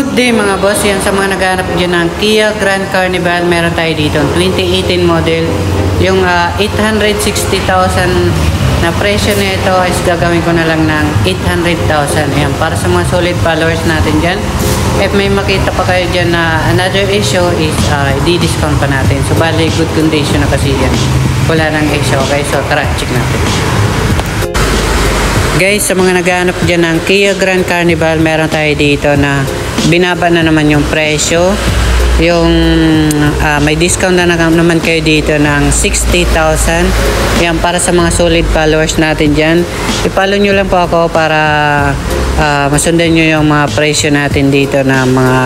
Good day mga boss, yan sa mga naghahanap dyan ng Kia Grand Carnival, meron tayo dito 2018 model, yung 860,000 na presyo nito is gagawin ko na lang ng 800,000. Ayan, para sa mga solid followers natin dyan. If may makita pa kayo dyan na another issue is i-discount pa natin. So bali good condition na kasi yan, wala nang issue. Okay, so tara check natin. Guys, sa mga naghahanap dyan ng Kia Grand Carnival, meron tayo dito na binaba na naman yung presyo. Yung may discount na naman kayo dito ng 60,000. Yan, para sa mga solid followers natin dyan. I-follow nyo lang po ako para masundan nyo yung mga presyo natin dito na mga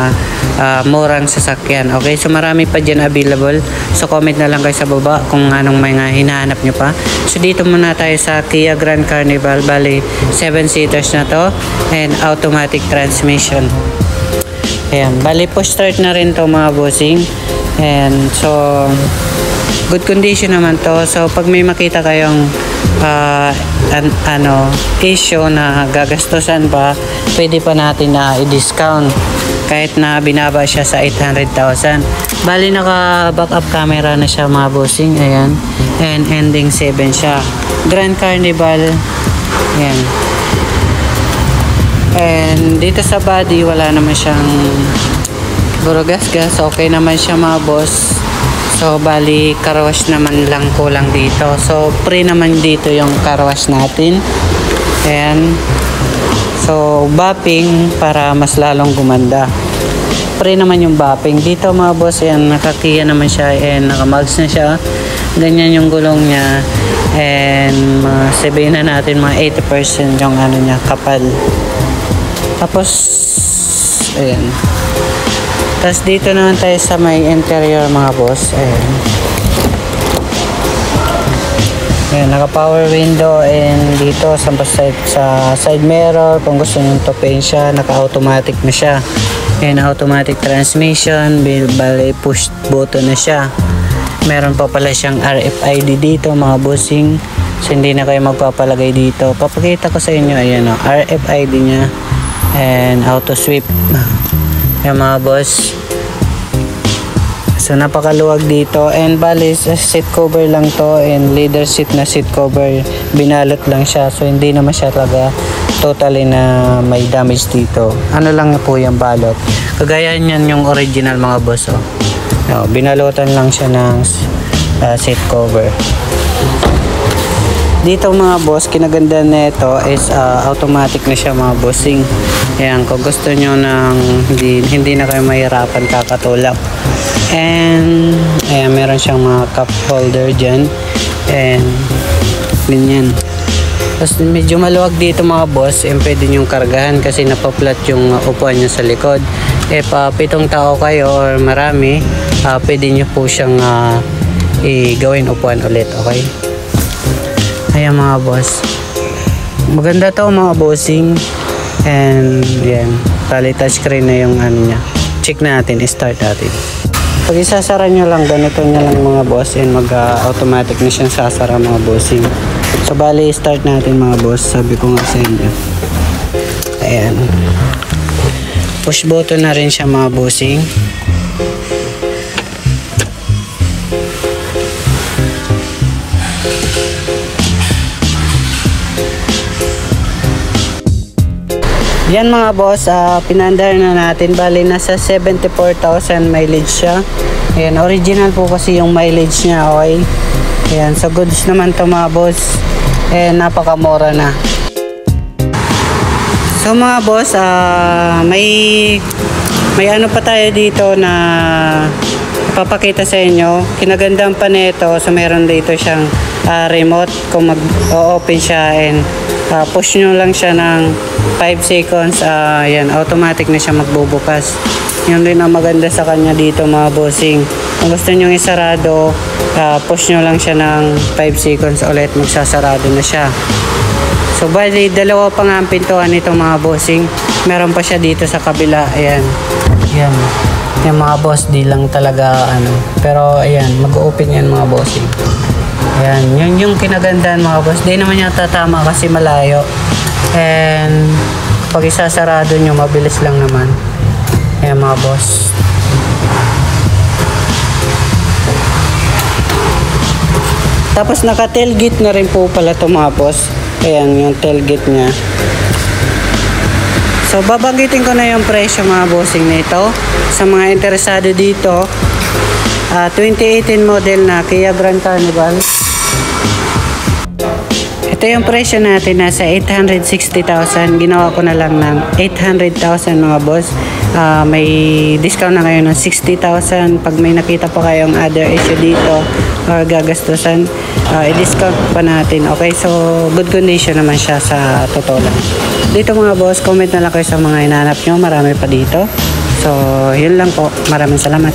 murang sasakyan. Okay, so marami pa dyan available. So comment na lang kayo sa baba kung anong mga hinahanap nyo pa. So dito muna tayo sa Kia Grand Carnival. Bali 7-seaters na to and automatic transmission. Ayan, bali push start na rin to mga bossing. And so good condition naman to. So pag may makita kayong issue na gagastusan pa, pwede pa natin na i-discount kahit na binaba siya sa 800,000. Bali naka backup camera na siya mga bossing. Ayan, and ending 7 siya. Grand Carnival. Ayan. And dito sa body wala naman siyang gas. Okay naman siya mga boss. So bali car wash naman lang kulang dito. So free naman dito yung car wash natin. And so bapping para mas lalong gumanda. Free naman yung bapping dito mga boss. Ayan, nakakiya naman siya and nakamags na siya. Ganyan yung gulong niya. And sabihin na natin mga 80% yung ano niya, kapal. Tapos ayan. Tapos dito naman tayo sa may interior mga boss. Ayan. Ayan, naka power window and dito sa side mirror kung gusto nyo tupiin siya, naka automatic na siya. Ayan, automatic transmission, bali push button na siya. Meron pa pala siyang RFID dito mga bossing. So hindi na kayo magpapalagay dito. Papakita ko sa inyo, ayan o, RFID nya and auto sweep. Ayan mga boss. So napakaluwag dito and bali seat cover lang to and leather seat na seat cover, binalot lang siya. So hindi naman siya talaga totally na may damage dito. Ano lang po yung balot. Kagaya niyan yung original mga boss oh. No, binalutan lang siya ng seat cover. Dito mga boss, kinaganda nito is automatic na siya mga bossing. Ayan, kung gusto nyo ng hindi na kayo mahirapan kakatulak. And ayan, meron siyang mga cup holder dyan. And ganyan. Tapos medyo maluwag dito mga boss, and pwede nyo kargahan kasi napaplat yung upuan nyo sa likod. If 7 tao kayo or marami, pwede nyo po siyang i-gawin upuan ulit, okay? Ayan mga boss, maganda to mga bossing. And yan, tali touchscreen na yung ano nya. Check natin, start natin. Pag isasara nyo lang, ganito nya lang mga boss, and mag automatic na siyang sasara mga bossing. So bali start natin mga boss, sabi ko nga sa inyo. Ayan, push button na rin siya mga bossing. Yan mga boss, pinandar na natin. Bali nasa 74,000 mileage siya. Ayan, original po kasi yung mileage niya, okay? Ayan, so goods naman to mga boss. And napakamura na. So mga boss, may ano pa tayo dito na papakita sa inyo. Kinagandang pa nito, so meron dito siyang remote kung mag-open siya, and push nyo lang siya ng 5 seconds, yan, automatic na siya magbubukas. Yun rin ang maganda sa kanya dito mga bossing. Kung gusto nyo isarado, push nyo lang siya ng 5 seconds ulit, magsasarado na siya. So bali, dalawa pa nga ang pintuan nito mga bossing. Meron pa siya dito sa kabila. Ayan. Ayan. Yung mga boss, di lang talaga ano. Pero ayan, mag-open yan mga bossing. Ayan, yun yung kinagandaan mga boss. Di naman yung tatama kasi malayo. And pag isasarado nyo, mabilis lang naman. Ayan mga boss. Tapos naka tailgate na rin po pala ito mga boss. Ayan yung tailgate nya. So babanggitin ko na yung presyo mga bossing nito sa mga interesado dito. 2018 model na Kia Grand Carnival. Ito yung presyo natin, nasa 860,000. Ginawa ko na lang ng 800,000 mga boss. May discount na kayo ng 60,000. Pag may nakita pa kayong other issue dito or gagastusan, i-discount pa natin. Okay, so good condition naman siya sa totoo lang. Dito mga boss, comment na lang kayo sa mga hinahanap nyo. Marami pa dito. So yun lang po. Maraming salamat.